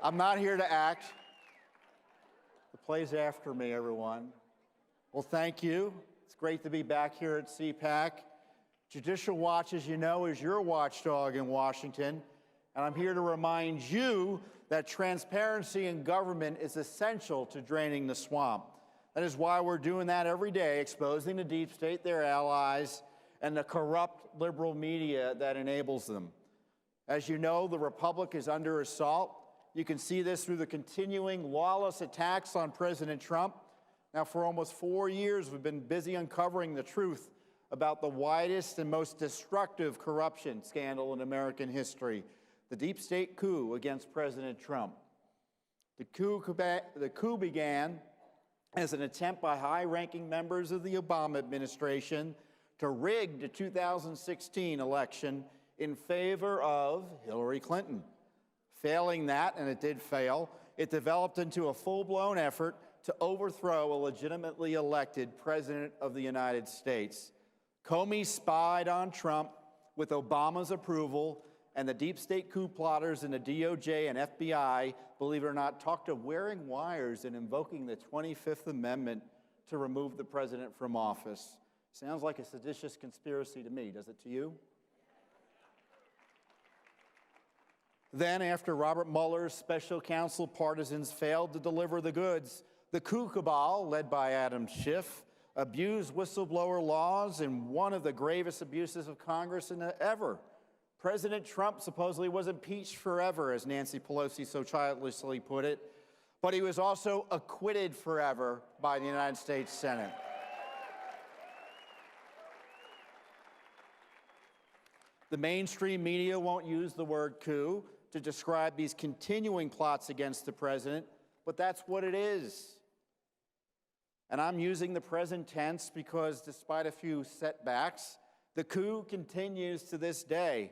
I'm not here to act. The play's after me, everyone. Well, thank you. It's great to be back here at CPAC. Judicial Watch, as you know, is your watchdog in Washington. And I'm here to remind you that transparency in government is essential to draining the swamp. That is why we're doing that every day, exposing the deep state, their allies, and the corrupt liberal media that enables them. As you know, the Republic is under assault. You can see this through the continuing lawless attacks on President Trump. Now, for almost 4 years, we've been busy uncovering the truth about the widest and most destructive corruption scandal in American history, the deep state coup against President Trump. The coup began as an attempt by high-ranking members of the Obama administration to rig the 2016 election in favor of Hillary Clinton. Failing that, and it did fail, it developed into a full-blown effort to overthrow a legitimately elected president of the United States. Comey spied on Trump with Obama's approval, and the deep state coup plotters in the DOJ and FBI, believe it or not, talked of wearing wires and invoking the 25th Amendment to remove the president from office. Sounds like a seditious conspiracy to me, does it to you? Then, after Robert Mueller's special counsel partisans failed to deliver the goods, the coup cabal, led by Adam Schiff, abused whistleblower laws in one of the gravest abuses of Congress ever. President Trump supposedly was impeached forever, as Nancy Pelosi so childishly put it, but he was also acquitted forever by the United States Senate. The mainstream media won't use the word coup to describe these continuing plots against the president, but that's what it is. And I'm using the present tense because despite a few setbacks, the coup continues to this day.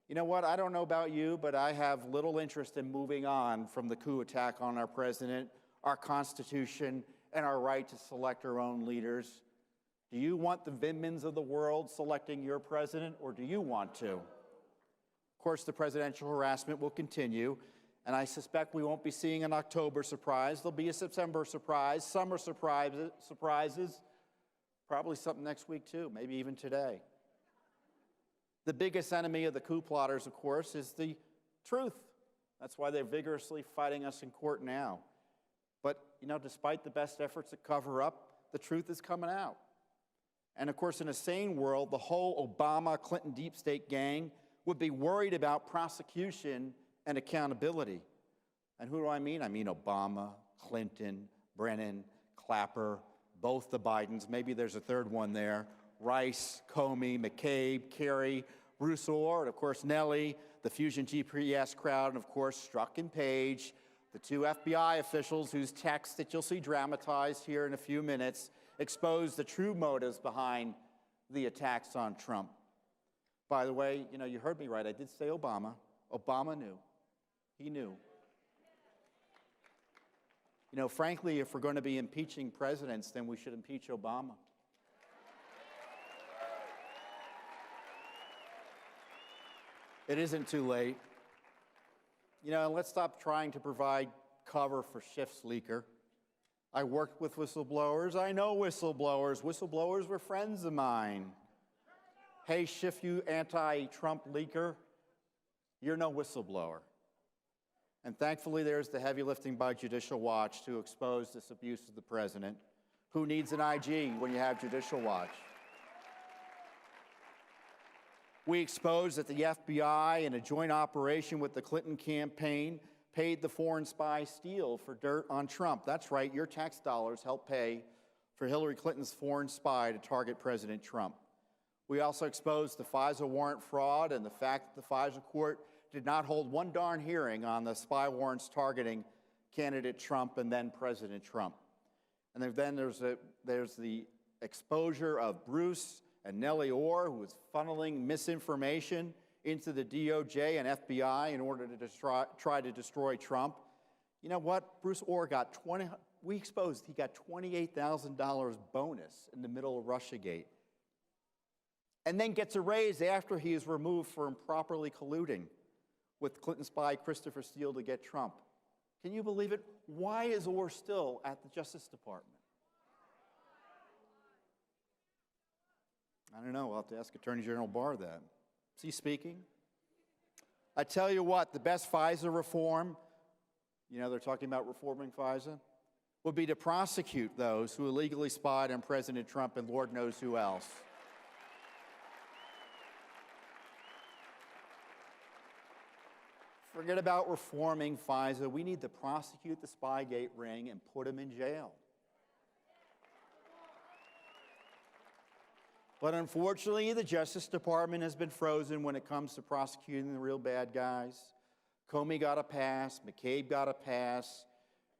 You know what? I don't know about you, but I have little interest in moving on from the coup attack on our president, our Constitution, and our right to select our own leaders. Do you want the Vindmans of the world selecting your president, or do you want to? Of course, the presidential harassment will continue, and I suspect we won't be seeing an October surprise. There'll be a September surprise, summer surprises, probably something next week too, maybe even today. The biggest enemy of the coup plotters, of course, is the truth. That's why they're vigorously fighting us in court now. But, you know, despite the best efforts to cover up, the truth is coming out. And, of course, in a sane world, the whole Obama-Clinton deep state gang would be worried about prosecution and accountability. And who do I mean? I mean Obama, Clinton, Brennan, Clapper, both the Bidens. Maybe there's a third one there. Rice, Comey, McCabe, Kerry, Bruce Orr, and of course Nellie, the Fusion GPS crowd, and of course Strzok and Page, the two FBI officials whose texts that you'll see dramatized here in a few minutes expose the true motives behind the attacks on Trump. By the way, you know, you heard me right. I did say Obama. Obama knew. He knew. You know, frankly, if we're going to be impeaching presidents, then we should impeach Obama. It isn't too late. You know, let's stop trying to provide cover for Schiff's leaker. I worked with whistleblowers. I know whistleblowers. Whistleblowers were friends of mine. Hey, Schiff, you anti-Trump leaker, you're no whistleblower. And thankfully, there's the heavy lifting by Judicial Watch to expose this abuse of the president. Who needs an IG when you have Judicial Watch? We exposed that the FBI, in a joint operation with the Clinton campaign, paid the foreign spy Steele for dirt on Trump. That's right, your tax dollars helped pay for Hillary Clinton's foreign spy to target President Trump. We also exposed the FISA warrant fraud and the fact that the FISA court did not hold one darn hearing on the spy warrants targeting candidate Trump and then President Trump. And then there's the exposure of Bruce and Nellie Orr, who was funneling misinformation into the DOJ and FBI in order to try to destroy Trump. You know what? Bruce Orr got we exposed he got $28,000 bonus in the middle of Russiagate. And then gets a raise after he is removed for improperly colluding with Clinton spy Christopher Steele to get Trump. Can you believe it? Why is Orr still at the Justice Department? I don't know. We'll have to ask Attorney General Barr that. Is he speaking? I tell you what, the best FISA reform, you know, they're talking about reforming FISA, would be to prosecute those who illegally spied on President Trump and Lord knows who else. Forget about reforming FISA. We need to prosecute the Spygate ring and put him in jail. But unfortunately, the Justice Department has been frozen when it comes to prosecuting the real bad guys. Comey got a pass, McCabe got a pass,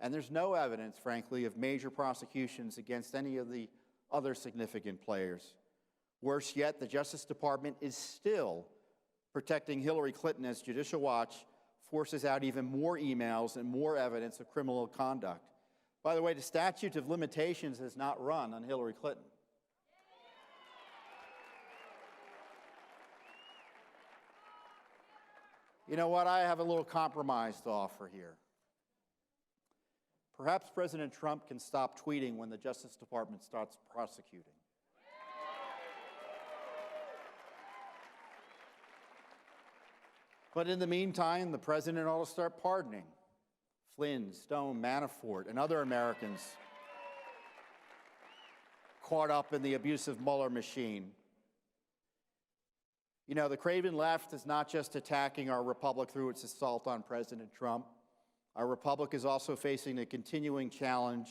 and there's no evidence, frankly, of major prosecutions against any of the other significant players. Worse yet, the Justice Department is still protecting Hillary Clinton as Judicial Watch forces out even more emails and more evidence of criminal conduct. By the way, the statute of limitations has not run on Hillary Clinton. You know what? I have a little compromise to offer here. Perhaps President Trump can stop tweeting when the Justice Department starts prosecuting. But in the meantime, the president ought to start pardoning Flynn, Stone, Manafort, and other Americans caught up in the abusive Mueller machine. You know, the craven left is not just attacking our republic through its assault on President Trump. Our republic is also facing a continuing challenge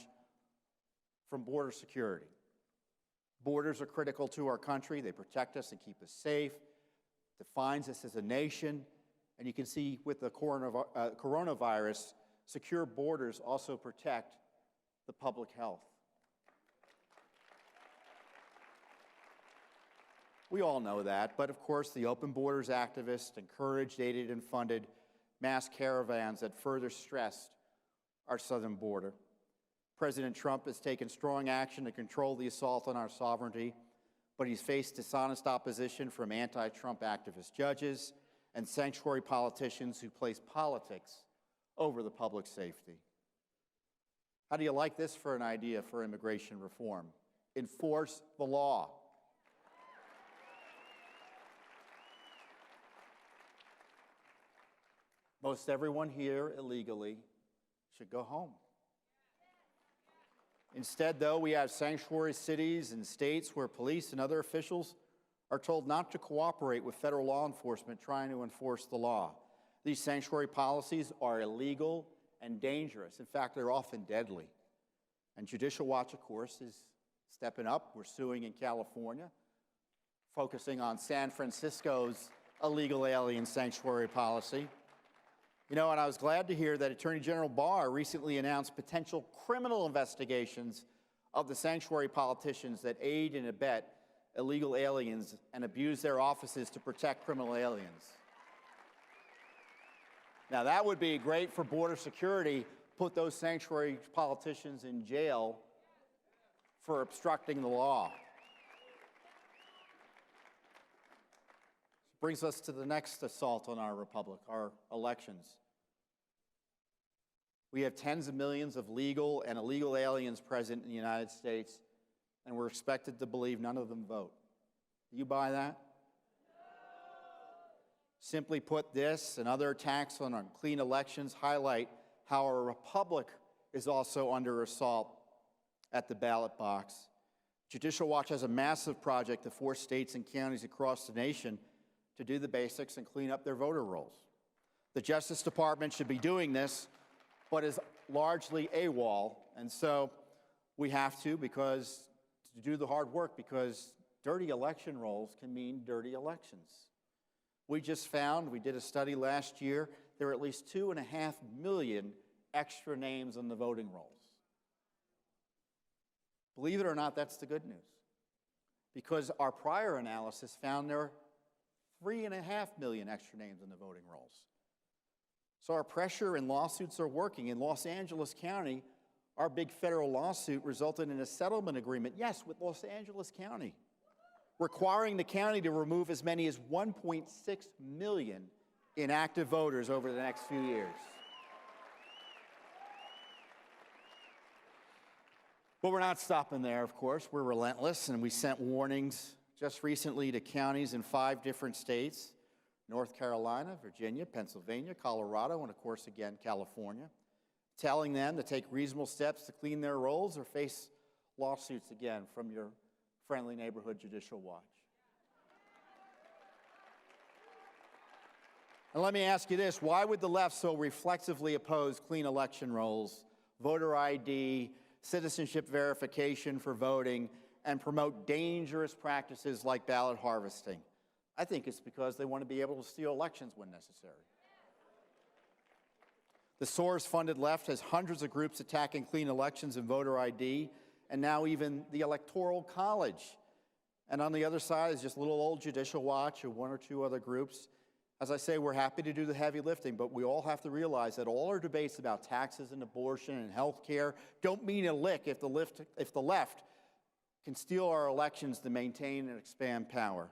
from border security. Borders are critical to our country. They protect us and keep us safe, defines us as a nation. And you can see with the coronavirus, secure borders also protect the public health. We all know that, but of course the Open Borders activists encouraged, aided, and funded mass caravans that further stressed our southern border. President Trump has taken strong action to control the assault on our sovereignty, but he's faced dishonest opposition from anti-Trump activist judges and sanctuary politicians who place politics over the public safety. How do you like this for an idea for immigration reform? Enforce the law. Most everyone here illegally should go home. Instead, though, we have sanctuary cities and states where police and other officials are told not to cooperate with federal law enforcement trying to enforce the law. These sanctuary policies are illegal and dangerous. In fact, they're often deadly. And Judicial Watch, of course, is stepping up. We're suing in California, focusing on San Francisco's illegal alien sanctuary policy. You know, and I was glad to hear that Attorney General Barr recently announced potential criminal investigations of the sanctuary politicians that aid and abet illegal aliens and abuse their offices to protect criminal aliens. Now, that would be great for border security, put those sanctuary politicians in jail for obstructing the law. Brings us to the next assault on our republic, our elections. We have tens of millions of legal and illegal aliens present in the United States, and we're expected to believe none of them vote. Do you buy that? Simply put, this and other attacks on unclean elections highlight how our republic is also under assault at the ballot box. Judicial Watch has a massive project to force states and counties across the nation to do the basics and clean up their voter rolls. The Justice Department should be doing this, but is largely AWOL, and so we have to do the hard work, because dirty election rolls can mean dirty elections. We just found, we did a study last year, there are at least 2.5 million extra names on the voting rolls. Believe it or not, that's the good news, because our prior analysis found there are 3.5 million extra names in the voting rolls. So our pressure and lawsuits are working. In Los Angeles County, our big federal lawsuit resulted in a settlement agreement, yes, with Los Angeles County, requiring the county to remove as many as 1.6 million inactive voters over the next few years. But we're not stopping there, of course. We're relentless, and we sent warnings just recently to counties in 5 different states: North Carolina, Virginia, Pennsylvania, Colorado, and of course, again, California, telling them to take reasonable steps to clean their rolls or face lawsuits again from your friendly neighborhood Judicial Watch. And let me ask you this: why would the left so reflexively oppose clean election rolls, voter ID, citizenship verification for voting, and promote dangerous practices like ballot harvesting? I think it's because they want to be able to steal elections when necessary. The Soros-funded left has hundreds of groups attacking clean elections and voter ID, and now even the Electoral College. And on the other side is just little old Judicial Watch or 1 or 2 other groups. As I say, we're happy to do the heavy lifting, but we all have to realize that all our debates about taxes and abortion and health care don't mean a lick if the left can steal our elections to maintain and expand power.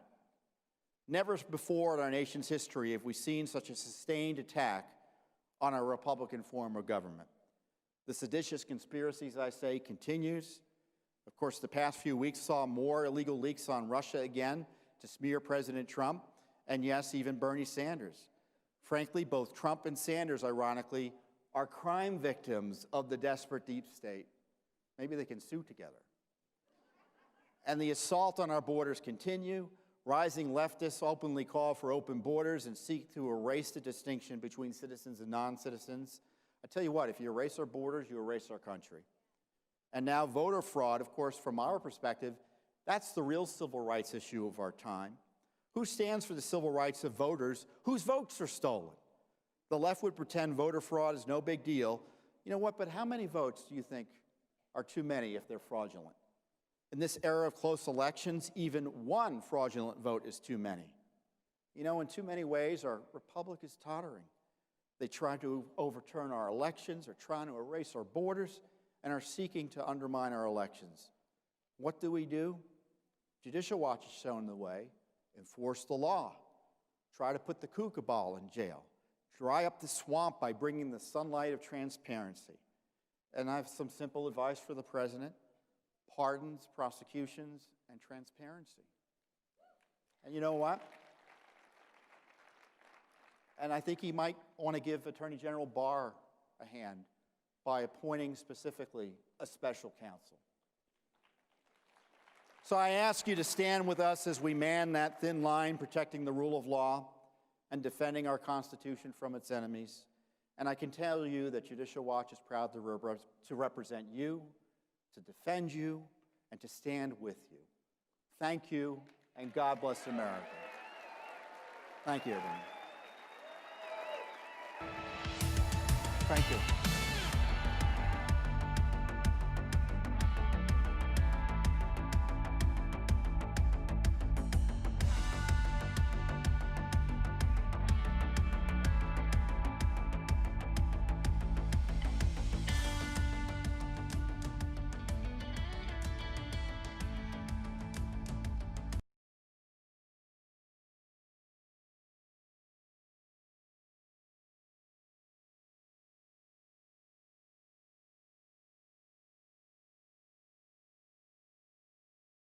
Never before in our nation's history have we seen such a sustained attack on our Republican form of government. The seditious conspiracy, as I say, continues. Of course, the past few weeks saw more illegal leaks on Russia again to smear President Trump, and yes, even Bernie Sanders. Frankly, both Trump and Sanders, ironically, are crime victims of the desperate deep state. Maybe they can sue together. And the assault on our borders continue. Rising leftists openly call for open borders and seek to erase the distinction between citizens and non-citizens. I tell you what, if you erase our borders, you erase our country. And now voter fraud, of course, from our perspective, that's the real civil rights issue of our time. Who stands for the civil rights of voters whose votes are stolen? The left would pretend voter fraud is no big deal. You know what, but how many votes do you think are too many if they're fraudulent? In this era of close elections, even one fraudulent vote is too many. You know, in too many ways, our republic is tottering. They try to overturn our elections, are trying to erase our borders, and are seeking to undermine our elections. What do? Judicial Watch has shown the way. Enforce the law. Try to put the kookaburra in jail. Dry up the swamp by bringing the sunlight of transparency. And I have some simple advice for the president: pardons, prosecutions, and transparency. And you know what? And I think he might want to give Attorney General Barr a hand by appointing specifically a special counsel. So I ask you to stand with us as we man that thin line protecting the rule of law and defending our Constitution from its enemies. And I can tell you that Judicial Watch is proud to represent you, to defend you, and to stand with you. Thank you, and God bless America. Thank you, everyone. Thank you.